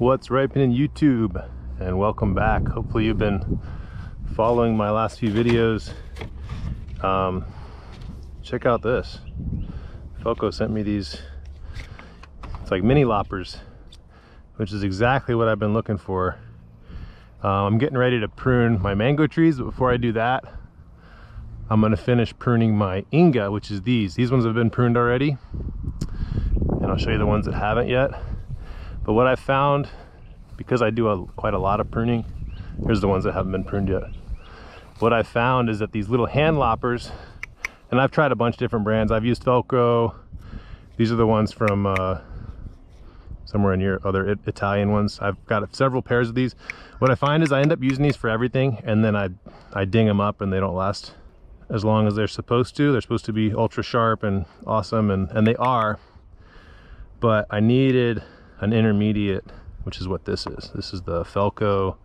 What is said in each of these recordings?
What's ripening YouTube, and welcome back. Hopefully you've been following my last few videos. Check out this. FELCO sent me these. It's like mini loppers, which is exactly what I've been looking for. I'm getting ready to prune my mango trees, but before I do that, I'm going to finish pruning my Inga, which is these. These ones have been pruned already, and I'll show you the ones that haven't yet. But what I found, because I do quite a lot of pruning, here's the ones that haven't been pruned yet. What I found is that these little hand loppers, and I've tried a bunch of different brands. I've used FELCO. These are the ones from somewhere in here, other Italian ones. I've got several pairs of these. What I find is I end up using these for everything, and then I ding them up and they don't last as long as they're supposed to. They're supposed to be ultra sharp and awesome, and they are, but I needed an intermediate, which is what this is. This is the FELCO.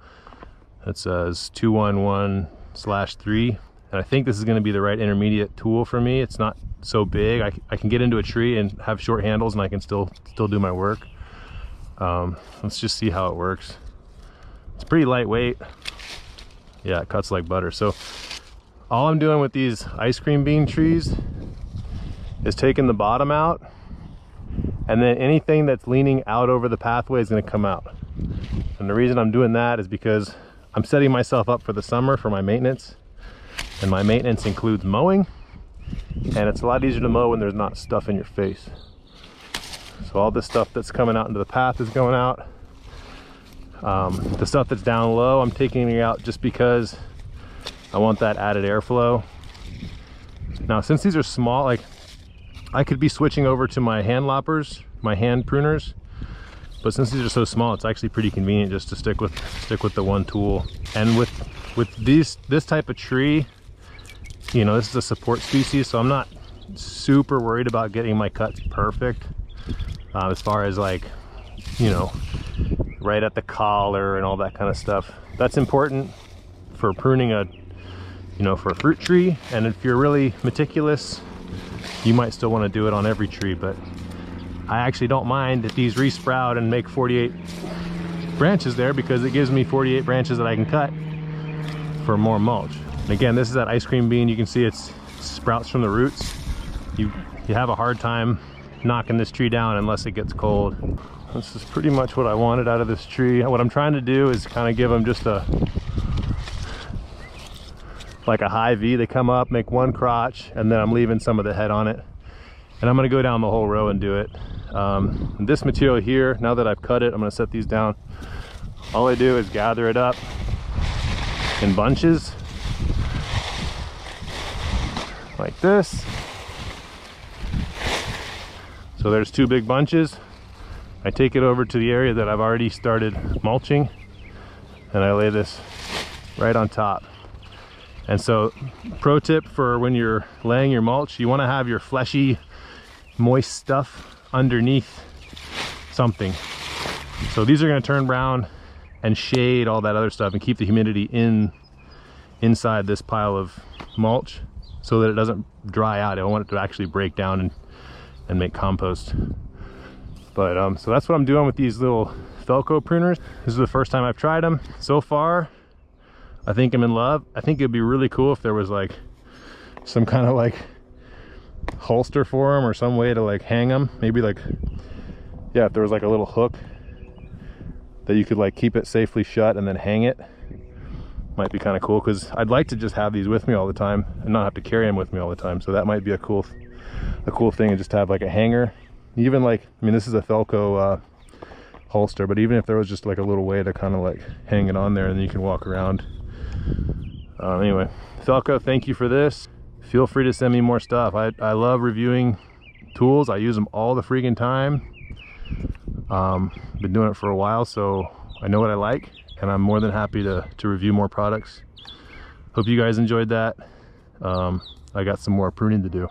It says 211/3, and I think this is going to be the right intermediate tool for me. It's not so big. I can get into a tree and have short handles, and I can still do my work. Let's just see how it works. It's pretty lightweight. Yeah, it cuts like butter. So all I'm doing with these ice cream bean trees is taking the bottom out, and then anything that's leaning out over the pathway is going to come out. And the reason I'm doing that is because I'm setting myself up for the summer for my maintenance, and my maintenance includes mowing, and it's a lot easier to mow when there's not stuff in your face. So all this stuff that's coming out into the path is going out. The stuff that's down low, I'm taking it out just because I want that added airflow. Now, since these are small, like, I could be switching over to my hand loppers, my hand pruners, but since these are so small, it's actually pretty convenient just to stick with the one tool. And with this type of tree, you know, this is a support species, so I'm not super worried about getting my cuts perfect, as far as, like, you know, right at the collar and all that kind of stuff. That's important for pruning for a fruit tree, and if you're really meticulous, you might still want to do it on every tree. But I actually don't mind if these resprout and make 48 branches there, because it gives me 48 branches that I can cut for more mulch. And again, this is that ice cream bean. You can see it sprouts from the roots. You have a hard time knocking this tree down unless it gets cold. This is pretty much what I wanted out of this tree. What I'm trying to do is kind of give them just like a high V. They come up, make one crotch, and then I'm leaving some of the head on it. And I'm gonna go down the whole row and do it. This material here, now that I've cut it, I'm gonna set these down. All I do is gather it up in bunches, like this. So there's 2 big bunches. I take it over to the area that I've already started mulching, and I lay this right on top. And so, pro tip for when you're laying your mulch, you want to have your fleshy, moist stuff underneath something. So these are going to turn brown and shade all that other stuff and keep the humidity inside this pile of mulch so that it doesn't dry out. I want it to actually break down and make compost. But so that's what I'm doing with these little FELCO pruners. This is the first time I've tried them. So far, I think I'm in love. I think it'd be really cool if there was like some kind of like holster for them, or some way to like hang them. Maybe like, yeah, if there was like a little hook that you could like keep it safely shut and then hang it. Might be kind of cool, because I'd like to just have these with me all the time and not have to carry them with me all the time. So that might be a cool thing, and just have like a hanger. Even like, I mean, this is a FELCO holster, but even if there was just like a little way to kind of like hang it on there, and then you can walk around. Anyway, FELCO, thank you for this. Feel free to send me more stuff. I love reviewing tools. I use them all the freaking time. Been doing it for a while, so I know what I like, and I'm more than happy to review more products. Hope you guys enjoyed that. I got some more pruning to do.